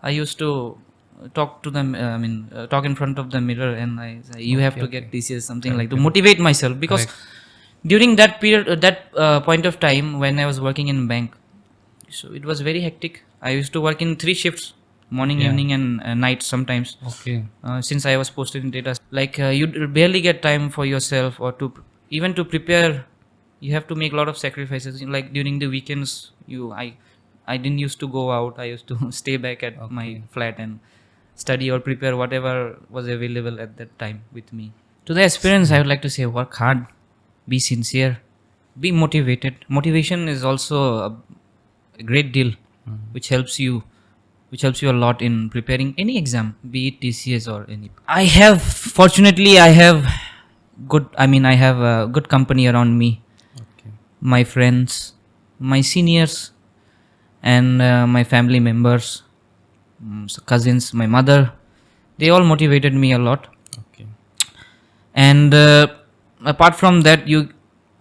I used to talk to them. Talk in front of the mirror, and I say, "You have to get TCS," something like to motivate myself, because during that period, point of time when I was working in bank, so it was very hectic. I used to work in 3 shifts: morning, evening, and night sometimes. Since I was posted in data, like you barely get time for yourself, or to even to prepare. You have to make a lot of sacrifices. Like during the weekends, I didn't used to go out. I used to stay back at my flat and study or prepare whatever was available at that time with me. To the aspirants, I would like to say, work hard, be sincere, be motivated. Motivation is also a great deal, which helps you a lot in preparing any exam, be it TCS or any. Fortunately, I have I have a good company around me. My friends, my seniors, and my family members, cousins, my mother, they all motivated me a lot. And apart from that,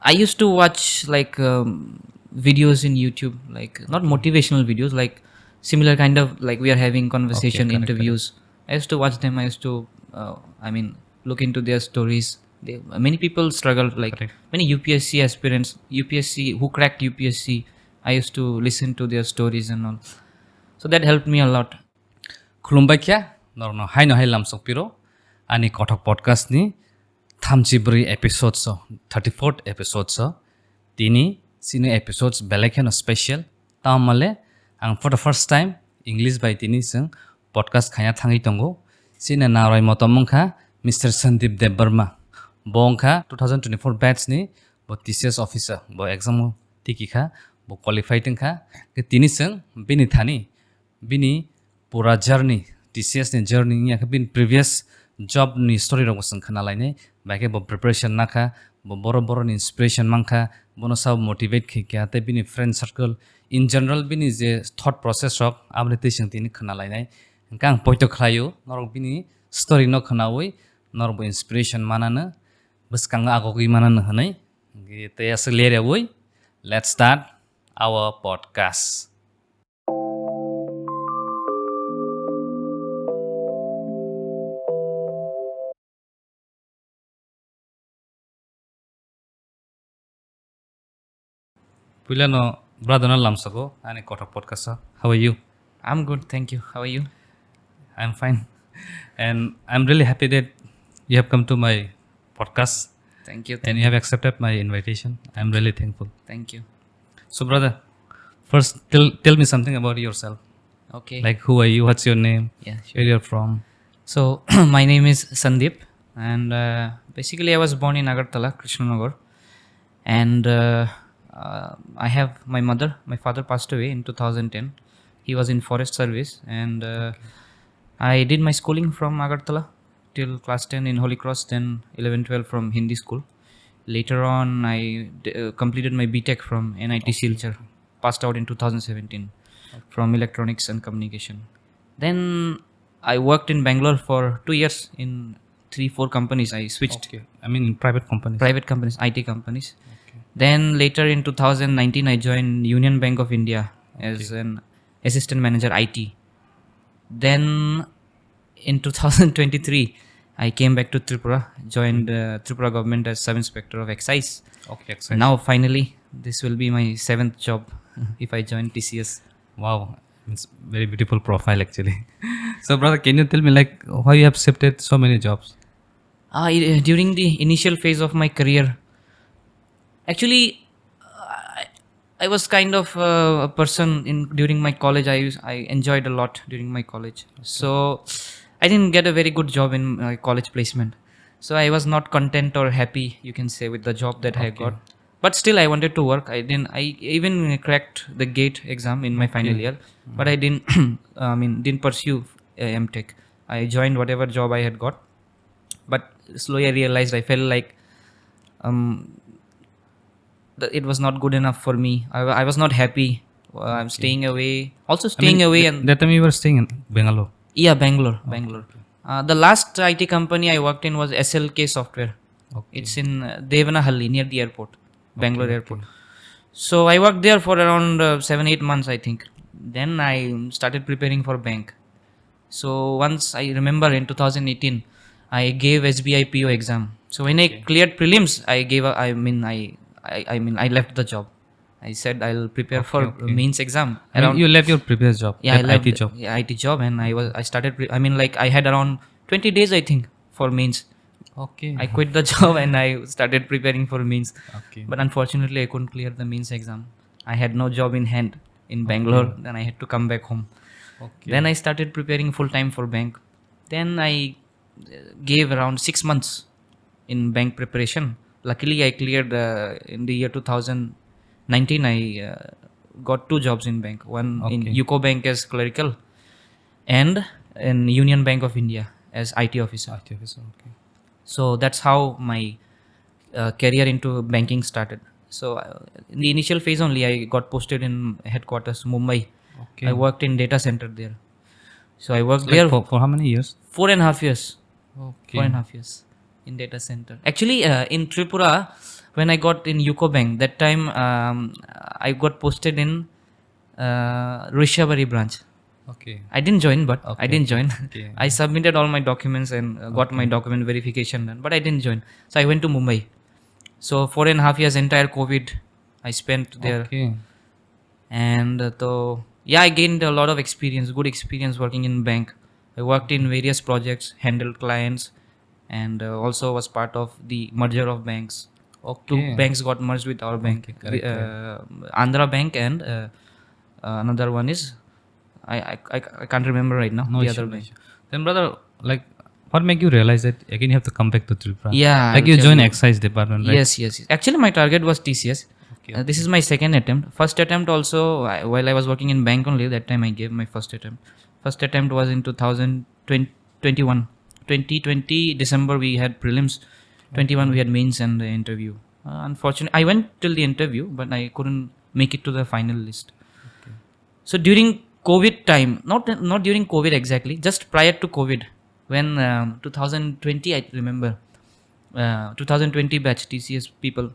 I used to watch like videos in YouTube, like not motivational videos, like similar kind of, like we are having conversation interviews. I used to watch them. I used to look into their stories. Many people struggle, like many UPSC aspirants, UPSC who cracked UPSC. I used to listen to their stories and all, so that helped me a lot. Khulumkhha norno hai no hai lamsok piro ani Kothok podcast ni thamjibri episodes so 34th episode so tini sini episodes belekhen special tamale ang for the first time English by tini sing podcast khaya thangi tongo sine narai motomongkha Mr. Sandeep Debbarma bongkha 2024 batch ni bo TCS officer bo exam tiki kha bo qualified kha ke tini sing bini thani bini pura journey TCS ni journey ni bin previous job ni story rok sang khana laine baike bo preparation nakha bo boro ni inspiration mangkha bono sa motivate khikya te bini friend circle in general bini je thought process rok amre te sing tini khana laine kang poito khlayo norok bini story no khana oi nor bo inspiration manana bus kang agogi manana hanai te aslere oi. Let's start our podcast. Pulano brother na lamsako ani Kothok podcast. How are you? I'm good, thank you. How are you? I'm fine, and I'm really happy that you have come to my podcast. Thank you. And you have accepted my invitation. I'm really thankful. Thank you. So, brother, first tell me something about yourself. Okay. Like, who are you? What's your name? Yeah, sure. Where you're from? So my name is Sandeep, and basically I was born in Agartala, Krishnanagar, and I have my mother. My father passed away in 2010. He was in forest service, and I did my schooling from Agartala till class 10 in Holy Cross, then 11-12 from Hindi school. Later on, I completed my BTech from NIT Silchar, passed out in 2017 from electronics and communication. Then I worked in Bangalore for 2 years in 3-4 companies. I switched. I mean, private companies. Private companies, IT companies. Then later in 2019, I joined Union Bank of India as an assistant manager IT. Then in 2023, I came back to Tripura, joined Tripura government as sub-inspector of Excise. Excise. Now finally, this will be my 7th job if I join TCS. Wow, it's very beautiful profile actually. So, brother, can you tell me like why you have shifted so many jobs? During the initial phase of my career, actually, I was kind of a person during my college. I enjoyed a lot during my college. So I didn't get a very good job in my college placement. So I was not content or happy, you can say, with the job that I got. But still, I wanted to work. I even cracked the GATE exam in my final year, but I didn't pursue MTech. I joined whatever job I had got, but slowly I realized I felt like it was not good enough for me. I was not happy. I'm staying away. Also staying away. And that time you were staying in Bangalore. Yeah, Bangalore. The last IT company I worked in was SLK Software. It's in Devanahalli, near the airport, Bangalore airport. So I worked there for around 7-8 months, I think. Then I started preparing for bank. So once I remember in 2018, I gave SBI PO exam. So when I cleared prelims, I gave a, I mean I left the job. I said I'll prepare for mains exam I mean, around. you left your previous job, Yeah, I that left IT job. yeah, IT job, and I started. I mean, like I had around 20 days, I think, for mains. Okay. I quit the job and I started preparing for mains. Okay. But unfortunately, I couldn't clear the mains exam. I had no job in hand in Bangalore. Then I had to come back home. Okay. Then I started preparing full time for bank. Then I gave around 6 months in bank preparation. Luckily, I cleared in the year 2019. I got 2 jobs in bank. One in Okay. UCO Bank as clerical, and in Union Bank of India as IT officer. IT officer. Okay. So that's how my career into banking started. So in the initial phase only, I got posted in headquarters Mumbai. Okay. I worked in data center there. So I worked So there like for how many years? 4.5 years. Okay. 4.5 years in data center. Actually, in Tripura, when I got in UCO Bank, that time I got posted in Rishabari branch. Okay. I didn't join, but I Okay, didn't okay, join. okay. I submitted all my documents and got my document verification done, but I didn't join. So I went to Mumbai. So 4.5 years entire COVID I spent there, Okay. and so yeah, I gained a lot of experience, good experience working in bank. I worked in various projects, handled clients, and also was part of the merger of banks. Two Okay. banks got merged with our bank, Okay, correct, Andhra Bank, and another one is I can't remember right now. No the issue, other no bank. issue. Then brother, like what make you realize that again you have to come back to Tripura? Yeah, Like I'll you tell join you. Excise department, right? Yes. Actually, my target was TCS. Okay. This is my second attempt. First attempt also, while I was working in bank only, that time I gave my first attempt. First attempt was in 2021. 2020 December we had prelims. 21 we had mains and the interview. Unfortunately, I went till the interview, but I couldn't make it to the final list. Okay. So during COVID time, not during COVID exactly, just prior to COVID, when 2020 I remember, 2020 batch TCS people,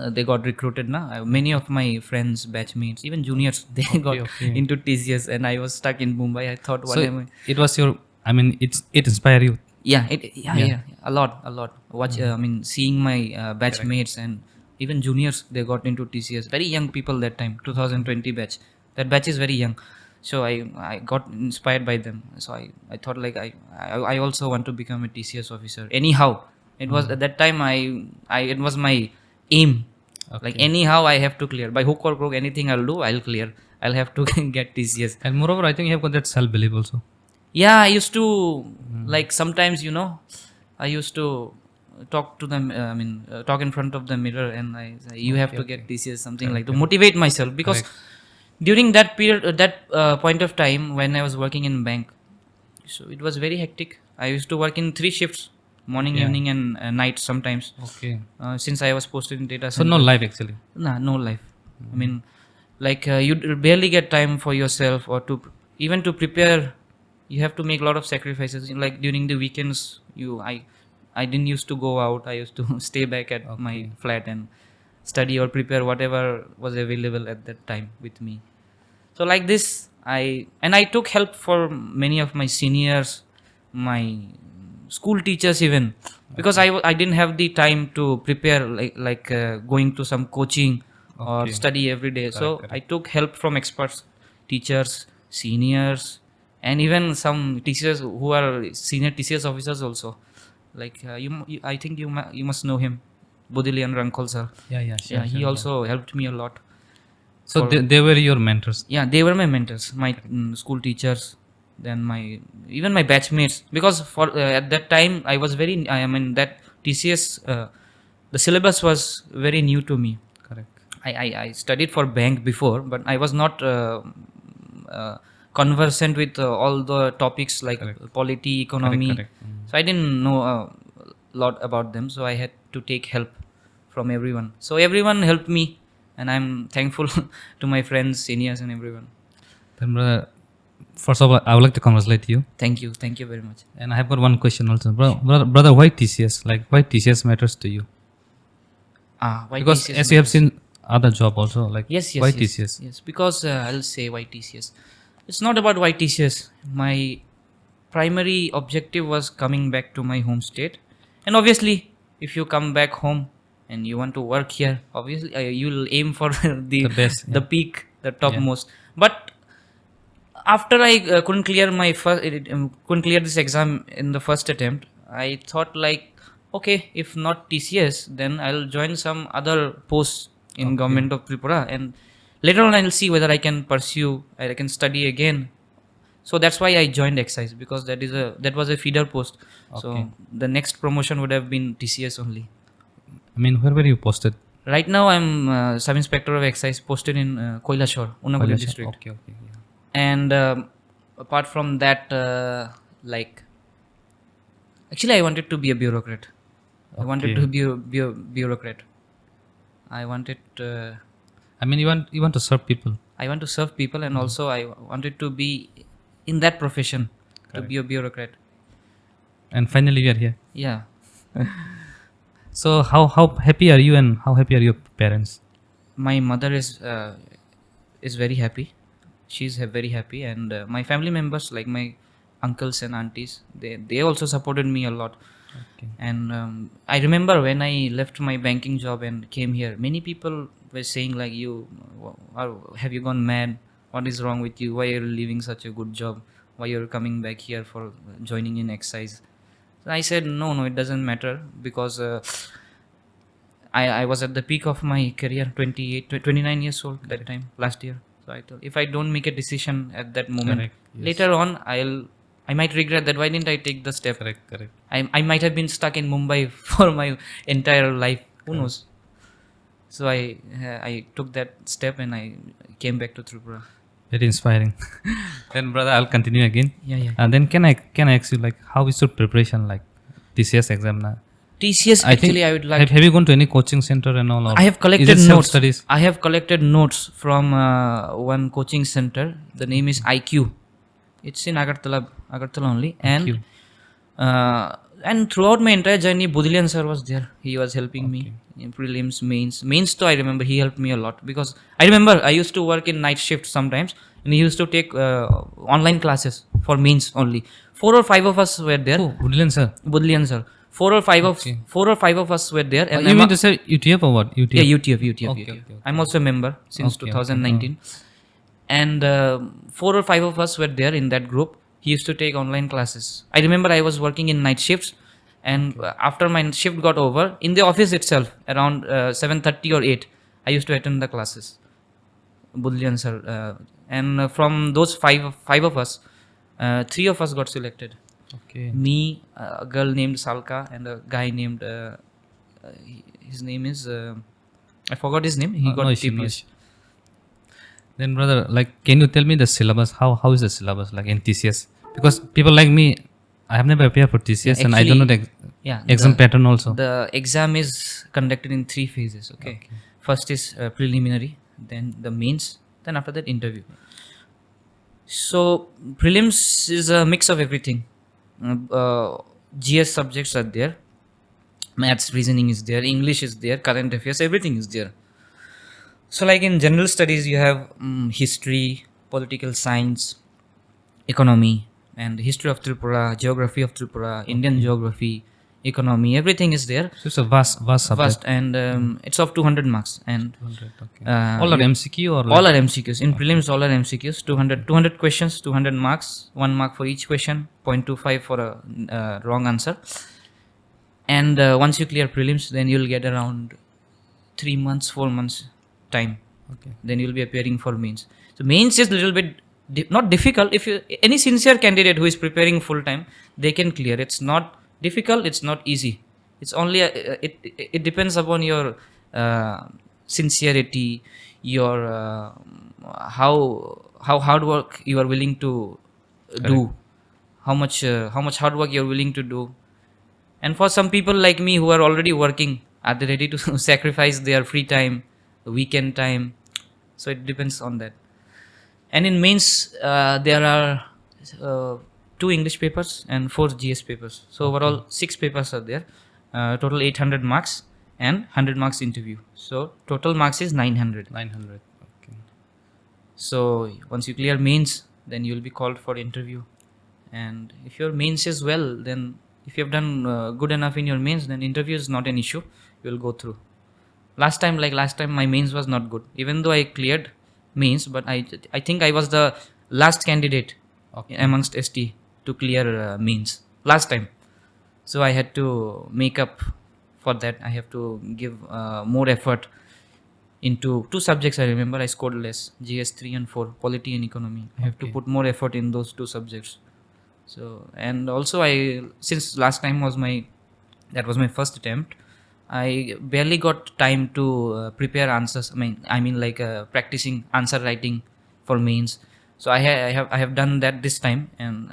they got recruited now. Many of my friends, batchmates, even juniors, they got okay. into TCS, and I was stuck in Mumbai. I thought, what So am I? it was your, I mean, it inspired you. Yeah, a lot. Watch, I mean, seeing my batchmates and even juniors, they got into TCS. Very young people that time, 2020 batch. That batch is very young, so I got inspired by them. So I thought like I also want to become a TCS officer. Anyhow, it was at that time I it was my aim. Like Okay. anyhow, I have to clear by hook or crook. Anything I'll do, I'll clear. I'll have to get TCS. And moreover, I think you have got that self belief also. Yeah, I used to like sometimes, I used to talk to them. I mean, talk in front of the mirror, and I say, "You have to get TCS," something like to motivate myself, because during that period, point of time when I was working in bank, so it was very hectic. I used to work in 3 shifts: morning, Yeah. evening, and night sometimes. Okay. Since I was posted in data So center, no life actually. nah, no life. I mean, like you barely get time for yourself, or to even to prepare. You have to make a lot of sacrifices. Like during the weekends, I didn't used to go out. I used to stay back at my Okay. flat and study or prepare whatever was available at that time with me. So like this, I took help for many of my seniors, my school teachers even, because I didn't have the time to prepare, like going to some coaching or Okay. study every day. So I took help from experts, teachers, seniors, and even some teachers who are senior TCS officers also. Like I think you must know him, Bodilian Rankol sir. Yeah, Yeah, sure, he sure. also helped me a lot. So they were your mentors. Yeah, they were my mentors, my school teachers, then my even my batchmates, because for at that time I mean that TCS, the syllabus was very new to me. Correct. I studied for bank before, but I was not uh, conversant with all the topics like polity, economy. Correct. So I didn't know a lot about them. So I had to take help from everyone. So everyone helped me, and I'm thankful to my friends, seniors, and everyone. Then brother, first of all, I would like to congratulate you. Thank you very much. And I have got one question also. Brother, why TCS? Like why TCS matters to you? Why Because TCS as you have matters? seen other job also, like why Yes. TCS? Yes, because I'll say why TCS. It's not about why TCS. My primary objective was coming back to my home state. And obviously, if you come back home and you want to work here, obviously you'll aim for The best. the peak, the topmost. But after I couldn't clear my couldn't clear this exam in the first attempt, I thought like, okay, if not TCS, then I'll join some other post in government of Tripura, and later on I'll see whether I can pursue, I can study again. So that's why I joined Excise, because that was a feeder post. So the next promotion would have been TCS only. I mean, where were you posted? Right now I'm sub inspector of Excise, posted in Koilashwar, Unagudi district. Okay. Yeah. And apart from that, like, actually I wanted to be a bureaucrat. I wanted to be a bureaucrat. I wanted I mean, you want to serve people. I want to serve people, and also I wanted to be in that profession, to be a bureaucrat. And finally, you are here. Yeah. So how happy are you, and how happy are your parents? My mother is very happy. She's very happy, and my family members, like my uncles and aunties, they also supported me a lot. Okay. And I remember when I left my banking job and came here, many people were saying like, have you gone mad? What is wrong with you? Why are you leaving such a good job? Why you're coming back here for joining in Excise? So I said, no, it doesn't matter, because I was at the peak of my career, 29 years old that time, last year. So I thought, if I don't make a decision at that moment, later on I might regret that. Why didn't I take the step? Correct. I might have been stuck in Mumbai for my entire life. Who knows? So I took that step and I came back to Tripura. Very inspiring. Then, brother, I'll continue again. Yeah. And then can I ask you, like, how is your preparation, like TCS exam now? TCS, actually, I would like. Have you gone to any coaching center and all? Or I have collected is it notes. self-studies? I have collected notes from one coaching center. The name is IQ. It's in Agartala only. And throughout my entire journey, Budilian sir was there. He was helping me in prelims, mains too. I remember he helped me a lot, because I remember I used to work in night shift sometimes, and he used to take online classes for mains only. 4 or 5 of us were there. Oh, Budilian sir. 4 or 5 of us were there. And you mean to say UTF or what? UTF? Yeah, UTF. I'm also a member since 2019. And 4 or 5 of us were there in that group. He used to take online classes. I remember I was working in night shifts, and after my shift got over, in the office itself, around 7:30 or 8, I used to attend the classes. Budlian sir. And from those five of us, 3 of us got selected. Okay. Me, a girl named Salka, and a guy named, his name is, I forgot his name. He got TPS. Then, brother, like, can you tell me the syllabus? How is the syllabus like in TCS? Because people like me, I have never appeared for TCS, and I don't know the exam pattern also. The exam is conducted in 3 phases. Okay. First is preliminary, then the mains, then after that interview. So prelims is a mix of everything. GS subjects are there, maths, reasoning is there, English is there, current affairs, everything is there. So like in general studies, you have history, political science, economy, and history of Tripura, geography of Tripura, Indian geography, economy, everything is there. So it's a vast subject. And it's of 200 marks. And 200, okay. All are MCQ or? All are MCQs. In prelims, all are MCQs. 200 questions, 200 marks, 1 mark for each question, 0.25 for a wrong answer. And once you clear prelims, then you'll get around 3 months, 4 months time. Okay. Then you'll be appearing for mains. So mains is a little bit not difficult. If any sincere candidate who is preparing full time, they can clear. It's not difficult. It's not easy. It's only it depends upon your sincerity, your how hard work you are willing to do, how much hard work you are willing to do. And for some people like me who are already working, are they ready to sacrifice their free time, weekend time? So it depends on that. And in mains, there are 2 English papers and 4 GS papers. So overall 6 papers are there. Total 800 marks and 100 marks interview. So total marks is 900. 900. Okay. So once you clear mains, then you will be called for interview. And if your mains is well, then if you have done good enough in your mains, then interview is not an issue. You will go through. Last time my mains was not good, even though I cleared mains, but I think I was the last candidate Okay. amongst ST to clear mains last time. So I had to make up for that. I have to give more effort into two subjects. I remember I scored less, GS 3 and 4, quality and economy. I have to Okay. put more effort in those two subjects. So, and also I, since last time was that was my first attempt, I barely got time to prepare answers. I mean like practicing answer writing for mains. So I have done that this time, and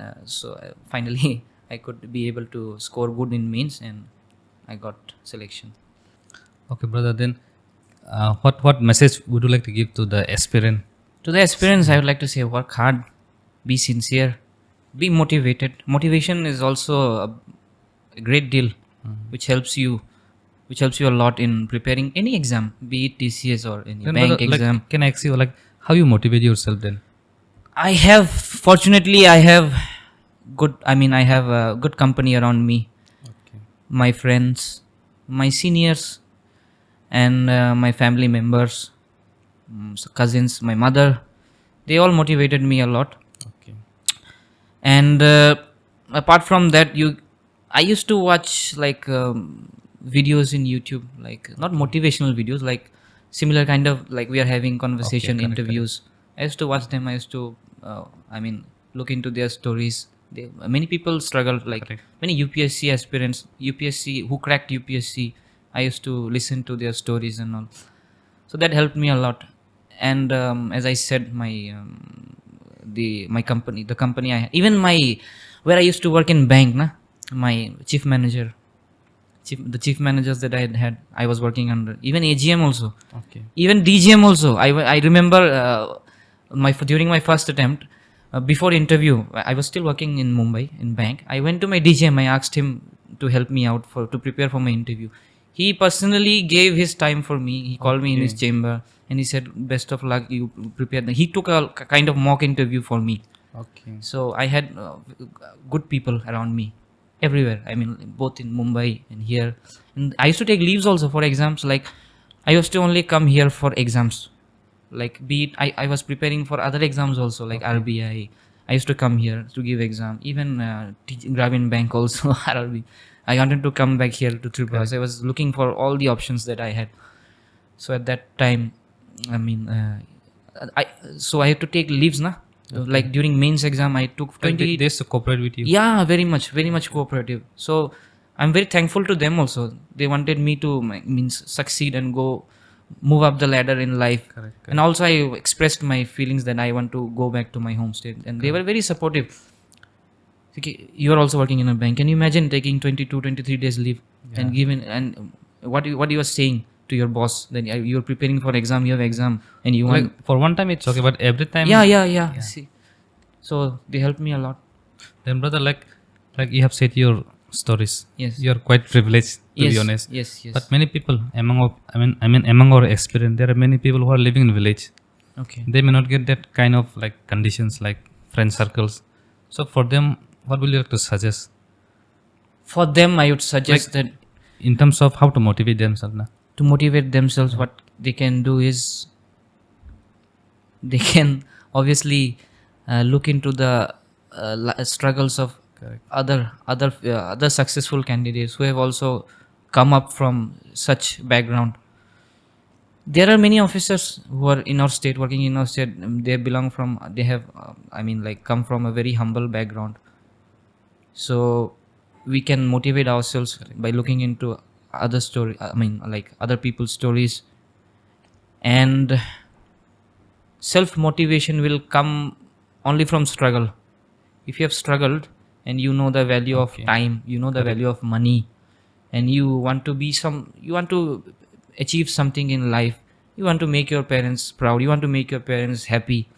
finally I could be able to score good in mains, and I got selection. Okay, brother. Then, what message would you like to give to the aspirant? To the aspirants, I would like to say work hard, be sincere, be motivated. Motivation is also a great deal, which helps you, a lot in preparing any exam, be it TCS or any Then, bank brother, exam. can I ask you how you motivate yourself then? Fortunately, I have good company around me, Okay. my friends, my seniors, and my family members, cousins, my mother. They all motivated me a lot. Okay. And apart from that, I used to watch like videos in YouTube, like not motivational videos, like similar kind of, like we are having conversation, correct, interviews. I used to watch them. I used to I mean look into their stories. Many people struggle, like Correct. many UPSC aspirants, UPSC who cracked UPSC. I used to listen to their stories and all, so that helped me a lot. And as I said, my company, the company even my, where I used to work in bank, my the chief managers that I was working under, even AGM also, Okay. even DGM also. I remember during my first attempt, before interview, I was still working in Mumbai in bank. I went to my DGM. I asked him to help me out to prepare for my interview. He personally gave his time for me. He called me in his Okay. chamber and he said, best of luck, you prepare. He took a kind of mock interview for me. Okay. So I had good people around me everywhere. I mean, both in Mumbai and here. And I used to take leaves also for exams. Like I used to only come here for exams. Like be it, I was preparing for other exams also, like Okay. RBI. I used to come here to give exam. Even Grameen Bank also, RRB. I wanted to come back here to Tripura. So I was looking for all the options that I had. So at that time, I mean, I so I had to take leaves, na. Like during mains exam, I took Like 20. they used to cooperate with you. Yeah, very much cooperative. So I'm very thankful to them also. They wanted me to means succeed and go move up the ladder in life. Correct. And also I expressed my feelings that I want to go back to my home state, and they were very supportive. Okay, you are also working in a bank. Can you imagine taking 22, 23 days leave and giving, and what you are saying to your boss, then you're preparing for exam, you have exam, and you want. Like for one time it's okay, but every time. Yeah. See, so they helped me a lot. Then, brother, like you have said your stories. Yes. You are quite privileged, to Yes, be honest. yes. But many people among our experience, there are many people who are living in village. Okay. They may not get that kind of like conditions, like friend circles. So for them, what will you like to suggest For them, I would suggest that in terms of how to motivate themselves? Na? to motivate themselves, what they can do is they can obviously look into the struggles of Correct. other successful candidates who have also come up from such background. There are many officers who are in our state, working in our state. They have like come from a very humble background. So we can motivate ourselves by looking into other people's stories. And self motivation will come only from struggle. If you have struggled and you know the value of time, you know the value of money, and you want to achieve something in life, you want to make your parents proud, you want to make your parents happy,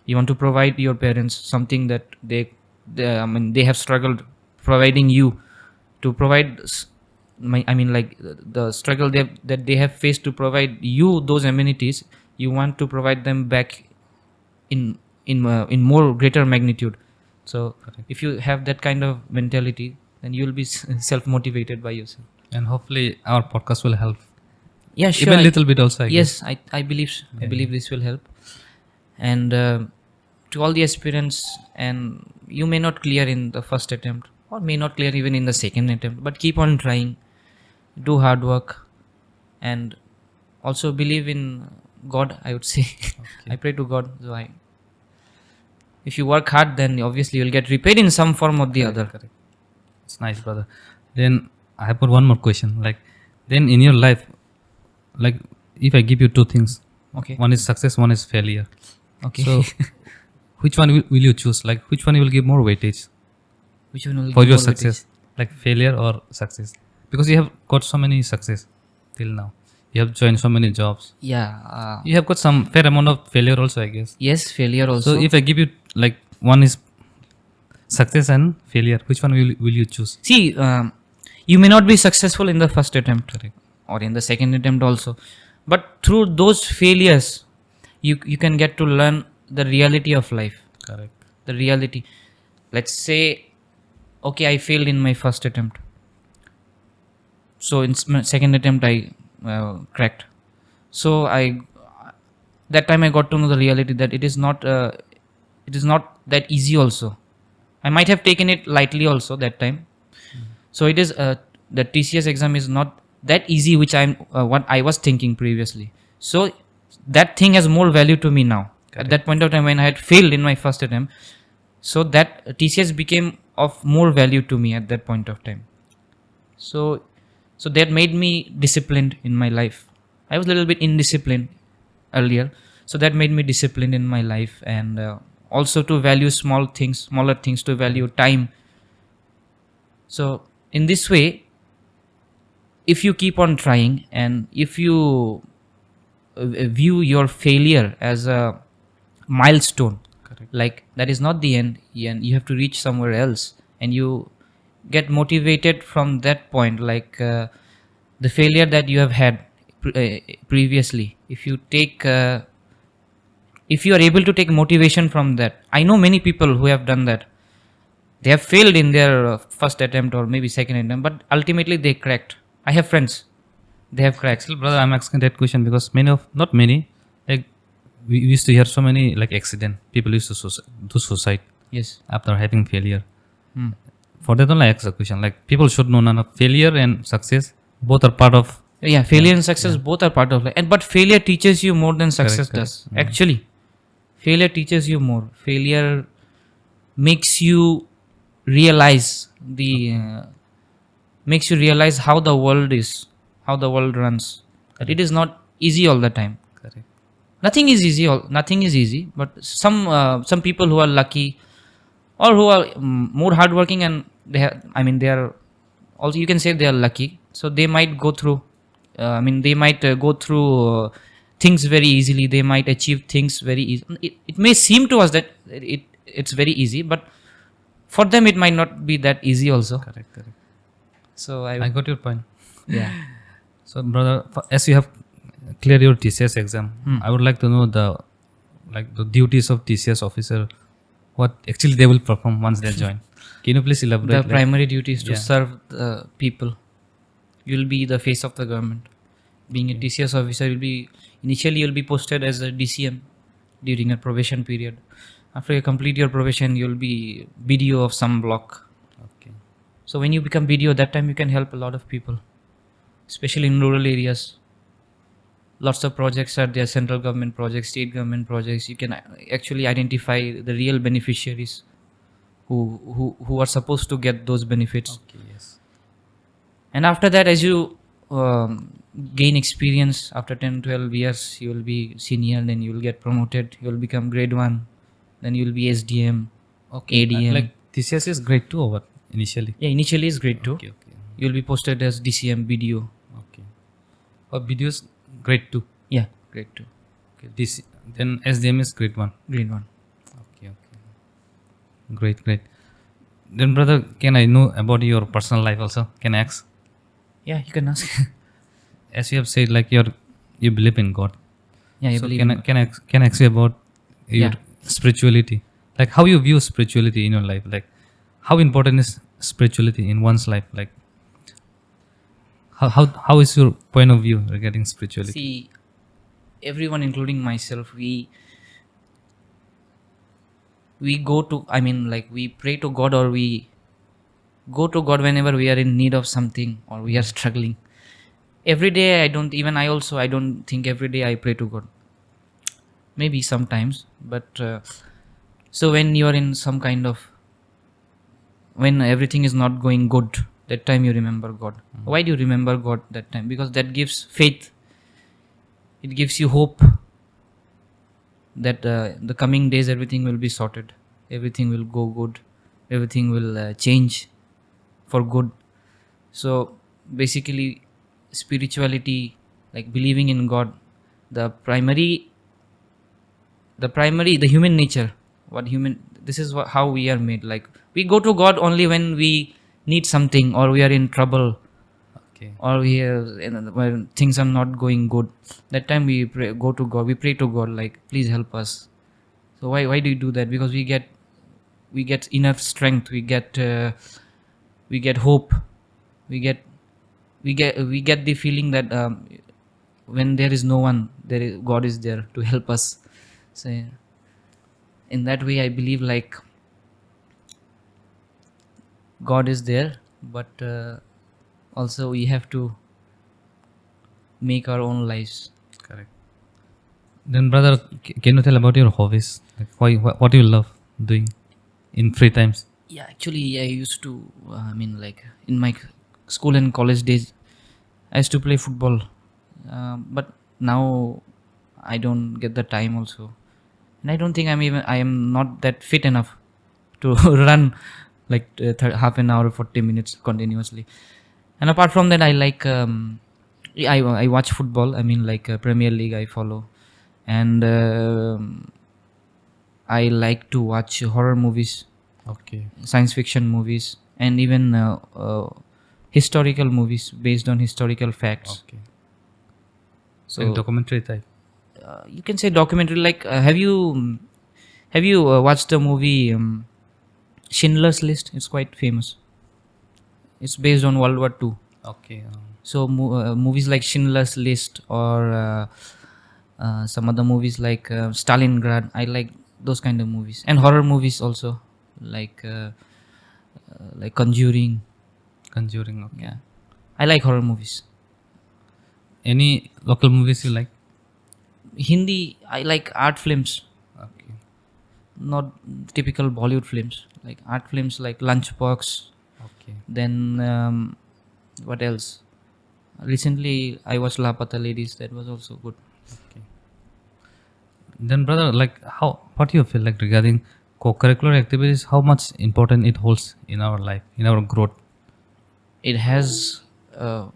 you want to provide your parents something that they have struggled providing you, to provide the struggle that they have faced to provide you those amenities. You want to provide them back in more greater magnitude. So if you have that kind of mentality, then you'll be self motivated by yourself. And hopefully our podcast will help. Yeah, sure. Even little bit also, I yes, guess. I believe I believe this will help. And to all the aspirants, and you may not clear in the first attempt, or may not clear even in the second attempt, but keep on trying, do hard work, and also believe in God, I would say. I pray to God. So if you work hard, then obviously you'll get repaid in some form or the other. Correct. It's nice, brother. Then I have got one more question. Like, then in your life, like, if I give you two things, Okay. one is success, one is failure. Okay. So, which one will you choose? Like, which one you will give more weightage Which one will for give your more weightage? success? Like failure or success? Because you have got so many success till now. You have joined so many jobs. Yeah. You have got some fair amount of failure also, I guess. Yes, failure also. So, if I give you like one is success and failure, which one will you choose? See, you may not be successful in the first attempt, Correct. or in the second attempt also, but through those failures, you can get to learn the reality of life. Correct. The reality. Let's say, okay, I failed in my first attempt, so in my second attempt I cracked. So that time I got to know the reality that it is not that easy also. I might have taken it lightly also that time. So it is the TCS exam is not that easy, which I'm what I was thinking previously. So that thing has more value to me now. At that point of time when I had failed in my first attempt, so that TCS became of more value to me at that point of time. So that made me disciplined in my life. I was a little bit indisciplined earlier, so that made me disciplined in my life, and also to value smaller things, to value time. So in this way, if you keep on trying, and if you view your failure as a milestone, Correct. like that is not the end, and you have to reach somewhere else, and you get motivated from that point, like the failure that you have had previously, if you take if you are able to take motivation from that. I know many people who have done that. They have failed in their first attempt or maybe second attempt, but ultimately they cracked. I have friends, they have cracked. Still, brother, I'm asking that question because not many, like we used to hear so many like accident. People used to do suicide Yes. after having failure. For that only I ask the question. Like people should know none of failure and success both are part of. Yeah, failure and success both are part of life. But failure teaches you more than success does. Actually, failure teaches you more. Failure makes you realize how the world is, how the world runs. That it is not easy all the time. Correct. Nothing is easy. Nothing is easy. But some people who are lucky, or who are more hardworking, and they are also, you can say they are lucky. So they might go through. They might go through things very easily. They might achieve things very easy. It may seem to us that it's very easy, but for them it might not be that easy also. Correct. So I got your point. yeah. So, brother, as you have cleared your TCS exam, I would like to know the duties of TCS officer. What actually they will perform once they join. Can you please elaborate? The primary duty is to yeah. serve the people. You'll be the face of the government. Being a TCS officer, initially you'll be posted as a DCM during a probation period. After you complete your probation, you'll be BDO of some block. Okay. So when you become BDO, that time you can help a lot of people, especially in rural areas. Lots of projects are there, central government projects, state government projects. You can actually identify the real beneficiaries who are supposed to get those benefits. Okay. Yes. And after that, as you gain experience, after 10-12 years, you will be senior, then you will get promoted, you will become grade 1, then you will be SDM, Okay. ADM. Like TCS is grade 2 or what initially? Yeah, initially is grade 2. Okay. You will be posted as DCM, BDO. Okay. Or BDO is grade 2. Yeah, grade 2. Okay. Then SDM is grade 1. Grade 1. Okay. Great. Then, brother, can I know about your personal life also? Can I ask? Yeah, you can ask. As you have said, like you believe in God. Yeah, So can I ask you about your spirituality? Like how you view spirituality in your life, like how important is spirituality in one's life, like how is your point of view regarding spirituality? See, everyone, including myself, we go to, I mean, like, we pray to God, or we go to God whenever we are in need of something or we are struggling. Every day, I don't think every day I pray to God. Maybe sometimes, but so when you are in some kind of, when everything is not going good, that time you remember God. Why do you remember God that time? Because that gives faith. It gives you hope that the coming days everything will be sorted, everything will go good, everything will change for good. So basically, spirituality, like believing in God, the the human nature, what human, this is how we are made. Like, we go to God only when we need something, or we are in trouble, Okay. or we are when things are not going good. That time we go to God, we pray to God, like, please help us. So why do you do that? Because we get inner strength, we get hope, we get we get the feeling that when there is no one, God is there to help us. So in that way, I believe, like, God is there, but also we have to make our own lives. Correct. Then, brother, can you tell about your hobbies? Like, what you love doing in free times? Yeah, actually, I used to, I mean, like, in my school and college days, I used to play football, but now I don't get the time also, and I don't think I am not that fit enough to run like half an hour, 40 minutes continuously. And apart from that, I like I watch football. I mean, like, Premier League I follow, and I like to watch horror movies, Okay. science fiction movies, and even historical movies based on historical facts. Okay. Like So documentary type. you can say documentary. Like, have you watched the movie Schindler's List? It's quite famous. It's based on World War II. Okay. So movies like Schindler's List, or some other movies like Stalingrad. I like those kind of movies, and horror movies also, like Conjuring. Conjuring. Okay. Yeah, I like horror movies. Any local movies you like? Hindi, I like art films, Okay. not typical Bollywood films. Like art films like Lunchbox. Okay. Then what else? Recently, I watched Lapata Ladies. That was also good. Okay. Then, brother, like what do you feel like regarding co-curricular activities? How much important it holds in our life, in our growth? It has a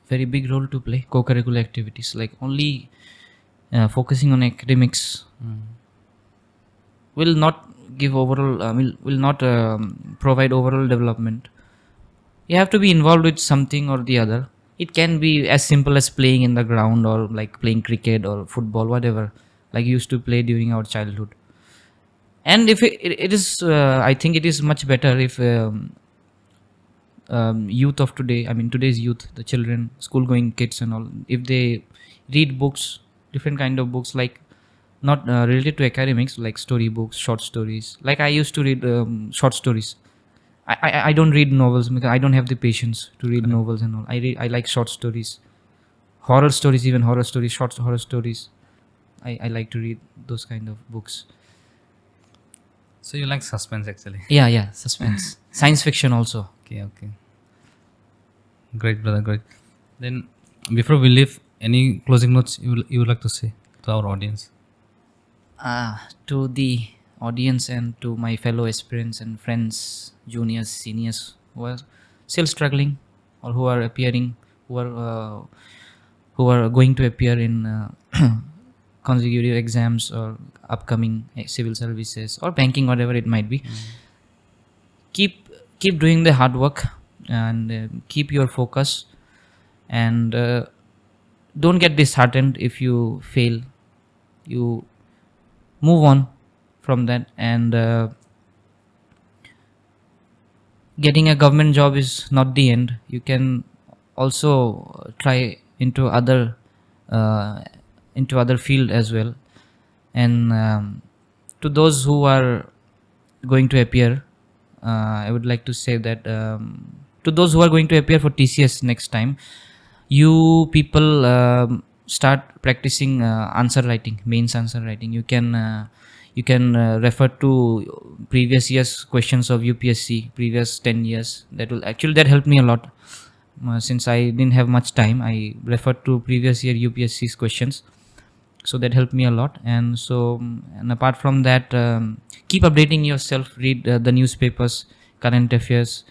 very big role to play. Co-curricular activities, like, only focusing on academics will not give overall will not provide overall development. You have to be involved with something or the other. It can be as simple as playing in the ground, or like playing cricket or football, whatever, like used to play during our childhood. And if it is I think it is much better if youth of today, I mean today's youth, the children, school going kids and all, if they read books, different kind of books, like not related to academics, like story books, short stories. Like, I used to read short stories. I don't read novels because I don't have the patience to read Correct. novels and all. I like short stories, horror stories, even horror stories, short horror stories. I like to read those kind of books. So you like suspense actually? Yeah, suspense, science fiction also. Okay. Okay. Great, brother. Great. Then, before we leave, any closing notes you would like to say to our audience? To the audience and to my fellow aspirants and friends, juniors, seniors who are still struggling, or who are appearing, who are uh, who are going to appear in consecutive exams, or upcoming civil services or banking, whatever it might be. keep keep doing the hard work, and keep your focus, and don't get disheartened if you fail. You move on from that. And getting a government job is not the end. You can also try into other field as well. And to those who are going to appear, I would like to say that to those who are going to appear for TCS next time, you people start practicing answer writing, mains answer writing. You can refer to previous years questions of UPSC, previous 10 years. That helped me a lot. Since I didn't have much time, I referred to previous year UPSC's questions, so that helped me a lot. And apart from that, keep updating yourself, read the newspapers, current affairs,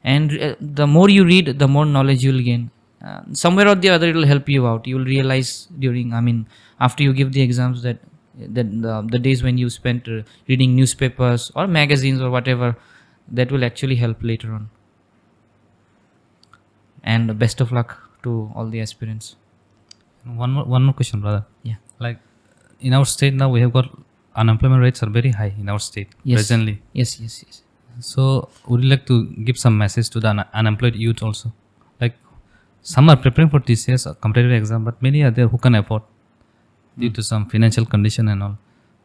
and the more you read, the more knowledge you will gain. Somewhere or the other, it will help you out. You will realize after you give the exams, that the days when you spent reading newspapers or magazines or whatever, that will actually help later on. And best of luck to all the aspirants. One more question, brother. Yeah. Like in our state now, we have got unemployment rates are very high in our state presently. Yes. So would you like to give some message to the unemployed youth also? Like some are preparing for TCS or competitive exam, but many are there who can afford due to some financial condition and all.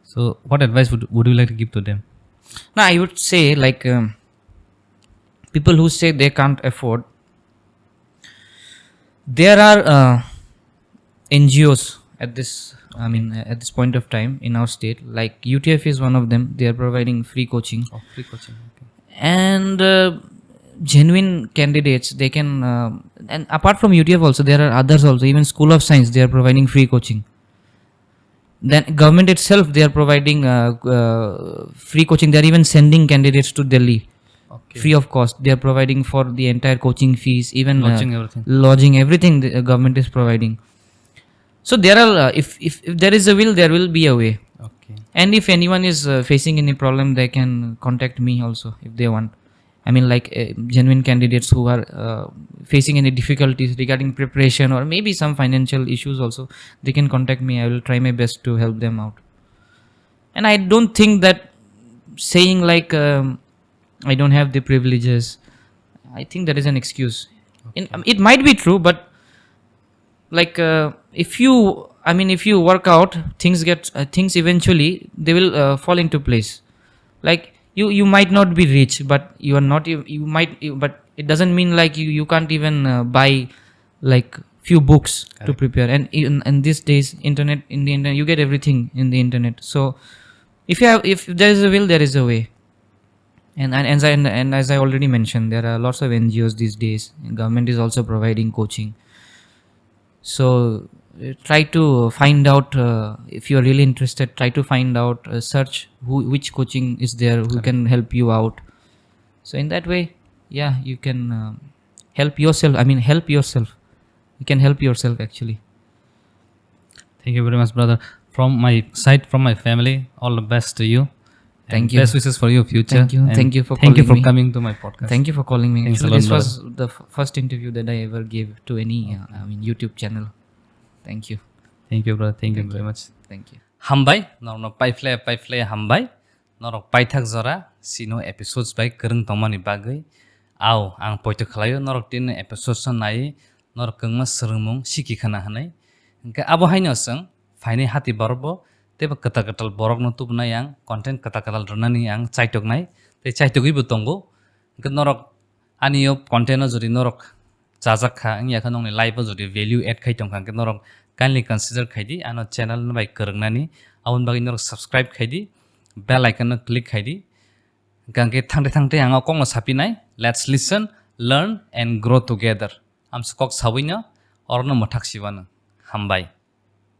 So what advice would you like to give to them? Now, I would say, like, people who say they can't afford, there are NGOs at this point of time in our state. Like UTF is one of them. They are providing free coaching. Oh, free coaching. Okay. And genuine candidates, they can and apart from UTF also, there are others also. Even School of Science, they are providing free coaching. Then government itself, they are providing free coaching. They are even sending candidates to Delhi. Okay. Free of cost. They are providing for the entire coaching fees, even lodging, everything the government is providing. So there are if there is a will, there will be a way. Okay. And if anyone is facing any problem, they can contact me also if they want. Genuine candidates who are facing any difficulties regarding preparation or maybe some financial issues also, they can contact me. I will try my best to help them out. And I don't think that saying like I don't have the privileges, I think that is an excuse. Okay. It might be true, but like if you work out, things eventually they will fall into place. Like you might not be rich, but but it doesn't mean like you can't even buy like few books to prepare. And in these days, in the internet, you get everything in the internet. So if there is a will, there is a way. And as I already mentioned, there are lots of NGOs these days. Government is also providing coaching. So try to find out, if you are really interested, try to find out, search which coaching is there who can help you out. So in that way, yeah, you can help yourself. Help yourself. You can help yourself actually. Thank you very much, brother. From my side, from my family, all the best to you. Thank you. Best wishes for your future. Thank you. And thank you for coming to my podcast. Thank you for calling me. Thanks Actually, a lot, this was the first interview that I ever gave to any YouTube channel. Thank you. Thank you, brother. Thank you very much. Thank you. HAMBAI, norok paifle HAMBAI, norok paithak zora sino episodes by kereng tomani bagai. Au ang poito khalayo norok tin episodes nai norok kengma seremung siki khana hanai. Engka abo haino sang faine hati barbo teba kata-katal borok no tubna yang content kata-katal rnani yang chaitok nai te chaitogui butongo. Engka norok aniyo content no jodi norok jajak kha ang yakha nongni live jodi value add khai tongkha ke norok kindly consider khaidi ano channel no bai kerengnani awon bagi norok subscribe khaidi bell icon no click khaidi gangke thangte ang kong no sapinai. Let's listen, learn and grow together. Am skok sawina orno mathak siwana. HAMBAI.